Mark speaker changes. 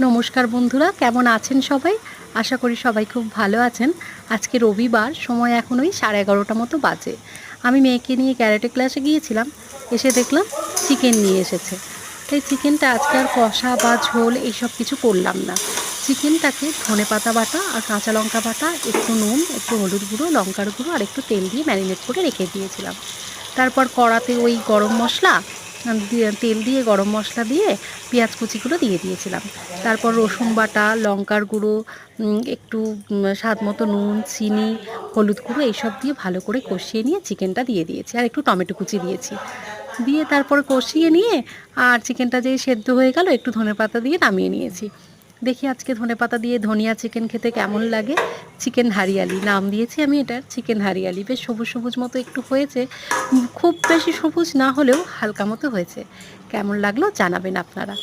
Speaker 1: নমস্কার বন্ধুরা, কেমন আছেন সবাই? আশা করি সবাই খুব ভালো আছেন। আজকে রবিবার, সময় এখন ওই 11:30 মতো বাজে। আমি মেয়েকে নিয়ে ক্যারাটে ক্লাসে গিয়েছিলাম, এসে দেখলাম চিকেন নিয়ে এসেছে। তাই চিকেনটা আজকে আর কষা বা ঝোল এইসব কিছু করলাম না। চিকেনটাকে ধনেপাতা বাটা আর কাঁচা লঙ্কা বাটা, একটু নুন, একটু হলুদ গুঁড়ো, লঙ্কার গুঁড়ো আর একটু তেল দিয়ে ম্যারিনেট করে রেখে দিয়েছিলাম। তারপর কড়াতে ওই গরম মশলা দিয়ে, তেল দিয়ে গরম মশলা দিয়ে পেঁয়াজ কুচিগুলো দিয়ে দিয়েছিলাম। তারপর রসুন বাটা, লঙ্কার গুঁড়ো, একটু স্বাদ মতো নুন, চিনি, হলুদ গুঁড়ো এইসব দিয়ে ভালো করে কষিয়ে নিয়ে চিকেনটা দিয়ে দিয়েছি, আর একটু টমেটো কুচি দিয়েছি। দিয়ে তারপর কষিয়ে নিয়ে, আর চিকেনটা যেই সেদ্ধ হয়ে গেল, একটু ধনেপাতা দিয়ে নামিয়ে নিয়েছি। দেখি আজকে ধনেপাতা দিয়ে ধনিয়া চিকেন খেতে কেমন লাগে। চিকেন হারিয়ালি নাম দিয়েছি আমি এটার, চিকেন হারিয়ালি। বেশ সবুজ সবুজ মতো একটু হয়েছে, খুব বেশি সবুজ না হলেও হালকা মতো হয়েছে। কেমন লাগলো জানাবেন আপনারা।